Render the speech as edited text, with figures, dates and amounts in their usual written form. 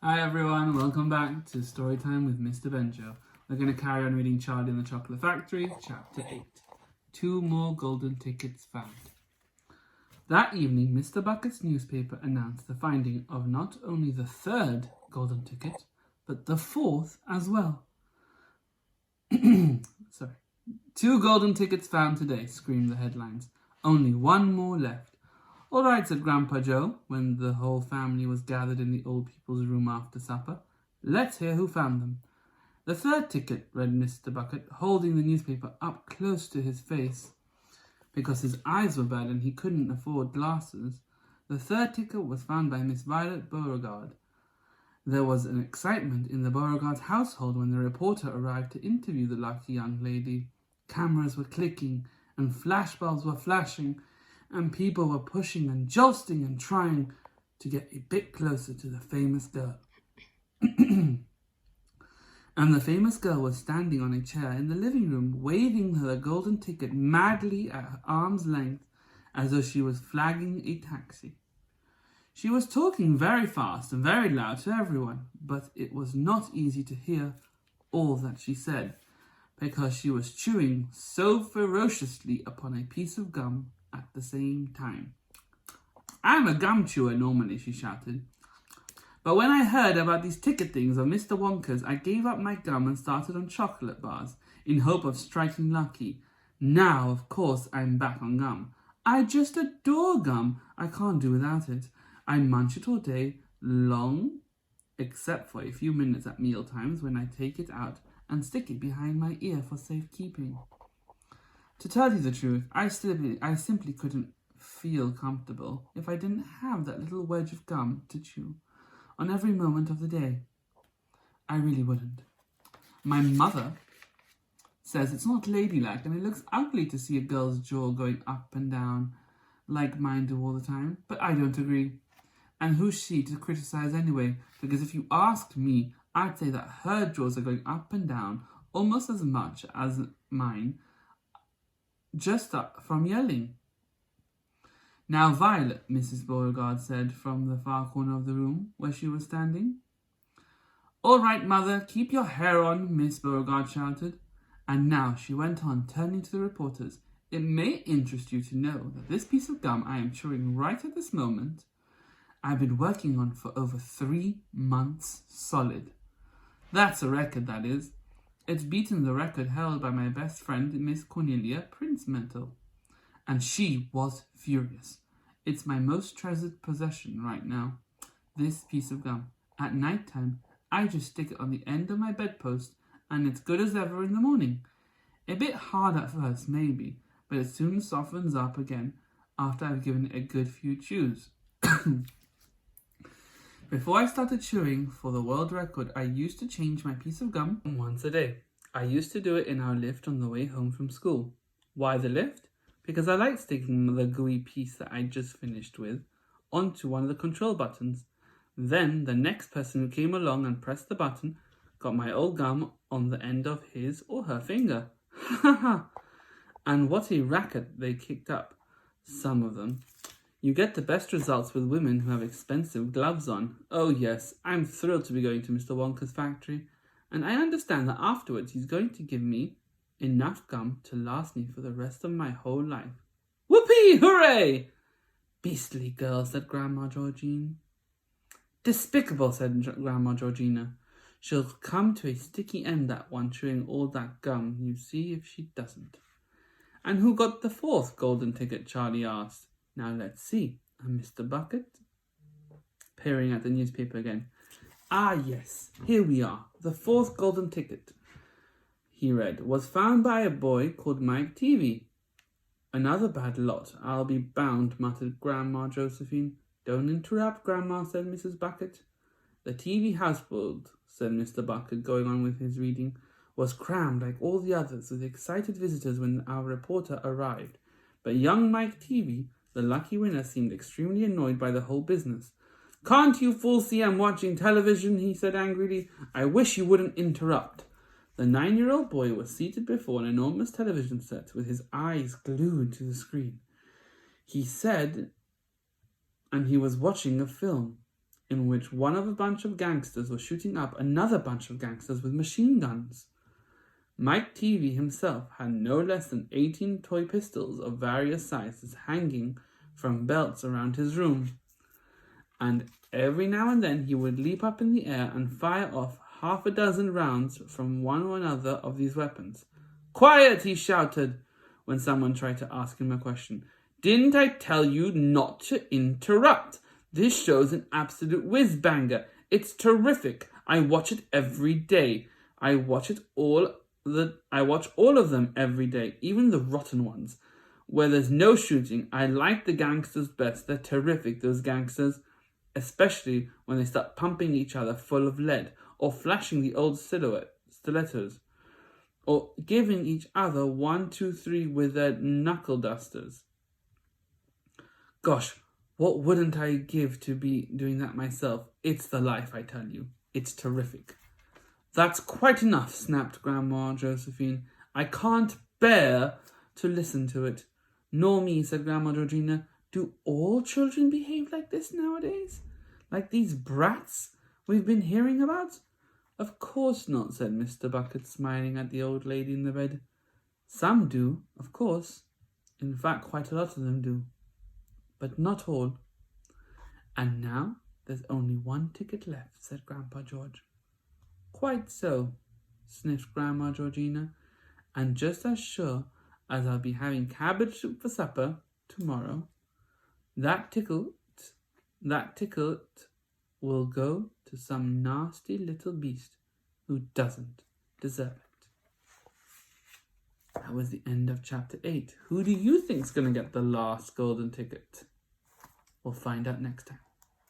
Hi everyone, welcome back to Storytime with Mr Benggio. We're going to carry on reading Charlie and the Chocolate Factory, Chapter 8. 2 more golden tickets found. That evening, Mr Bucket's newspaper announced the finding of not only the 3rd golden ticket, but the 4th as well. 2 golden tickets found today, screamed the headlines. Only 1 more left. All right, said Grandpa Joe, when the whole family was gathered in the old people's room after supper. Let's hear who found them. The 3rd ticket, read Mr. Bucket, holding the newspaper up close to his face, because his eyes were bad and he couldn't afford glasses. The 3rd ticket was found by Miss Violet Beauregard. There was an excitement in the Beauregards' household when the reporter arrived to interview the lucky young lady. Cameras were clicking and flashbulbs were flashing, and people were pushing and josting and trying to get a bit closer to the famous girl. And the famous girl was standing on a chair in the living room, waving her golden ticket madly at arm's length as though she was flagging a taxi. She was talking very fast and very loud to everyone, but it was not easy to hear all that she said, because she was chewing so ferociously upon a piece of gum at the same time. I'm a gum chewer normally, she shouted. But when I heard about these ticket things of Mr. Wonka's, I gave up my gum and started on chocolate bars in hope of striking lucky. Now, of course, I'm back on gum. I just adore gum. I can't do without it. I munch it all day long, except for a few minutes at meal times when I take it out and stick it behind my ear for safekeeping. To tell you the truth, I simply couldn't feel comfortable if I didn't have that little wedge of gum to chew on every moment of the day. I really wouldn't. My mother says it's not ladylike and it looks ugly to see a girl's jaw going up and down like mine do all the time, but I don't agree. And who's she to criticize anyway? Because if you asked me, I'd say that her jaws are going up and down almost as much as mine, just up from yelling. Now, Violet, Mrs. Beauregard said from the far corner of the room where she was standing. All right, Mother, keep your hair on, Miss Beauregard shouted. And now she went on, turning to the reporters. It may interest you to know that this piece of gum I am chewing right at this moment, I've been working on for over 3 months solid. That's a record, that is. It's beaten the record held by my best friend, Miss Cornelia Princemental. And she was furious. It's my most treasured possession right now, this piece of gum. At night time, I just stick it on the end of my bedpost, and it's good as ever in the morning. A bit hard at first, maybe, but it soon softens up again after I've given it a good few chews. Before I started chewing for the world record, I used to change my piece of gum once a day. I used to do it in our lift on the way home from school. Why the lift? Because I liked sticking the gooey piece that I just finished with onto one of the control buttons. Then the next person who came along and pressed the button got my old gum on the end of his or her finger. Ha ha! And what a racket they kicked up, some of them. You get the best results with women who have expensive gloves on. Oh yes, I'm thrilled to be going to Mr. Wonka's factory, and I understand that afterwards he's going to give me enough gum to last me for the rest of my whole life. Whoopee! Hooray! Beastly girl, said Grandma Georgine. Despicable, said Grandma Georgina. She'll come to a sticky end, that one, chewing all that gum. You see if she doesn't. And who got the 4th golden ticket? Charlie asked. Now let's see. And Mr. Bucket, peering at the newspaper again. Ah, yes, here we are. The 4th golden ticket, he read, was found by a boy called Mike TV. Another bad lot, I'll be bound, muttered Grandma Josephine. Don't interrupt, Grandma, said Mrs. Bucket. The TV houseboat, said Mr. Bucket, going on with his reading, was crammed like all the others with excited visitors when our reporter arrived. But young Mike TV, the lucky winner, seemed extremely annoyed by the whole business. Can't you fools see I'm watching television? He said angrily. I wish you wouldn't interrupt. The 9-year-old boy was seated before an enormous television set with his eyes glued to the screen. He said, and he was watching a film. in which one of a bunch of gangsters was shooting up another bunch of gangsters with machine guns. Mike TV himself had no less than 18 toy pistols of various sizes hanging from belts around his room, and every now and then he would leap up in the air and fire off half a dozen rounds from one or another of these weapons. "Quiet!" he shouted when someone tried to ask him a question. "Didn't I tell you not to interrupt? This show's an absolute whiz-banger. It's terrific. I watch it every day. I watch all of them every day, even the rotten ones. Where there's no shooting, I like the gangsters best. They're terrific, those gangsters. Especially when they start pumping each other full of lead, or flashing the old stilettos, or giving each other 1, 2, 3 with their knuckle dusters. Gosh, what wouldn't I give to be doing that myself? It's the life, I tell you. It's terrific." "That's quite enough," snapped Grandma Josephine. "I can't bear to listen to it." "Nor me," said Grandma Georgina. "Do all children behave like this nowadays? Like these brats we've been hearing about?" "Of course not," said Mr. Bucket, smiling at the old lady in the bed. "Some do, of course. In fact, quite a lot of them do. But not all." "And now there's only one ticket left," said Grandpa George. "Quite so," sniffed Grandma Georgina. "And just as sure as I'll be having cabbage soup for supper tomorrow, that ticket will go to some nasty little beast who doesn't deserve it." That was the end of chapter 8. Who do you think's going to get the last golden ticket? We'll find out next time.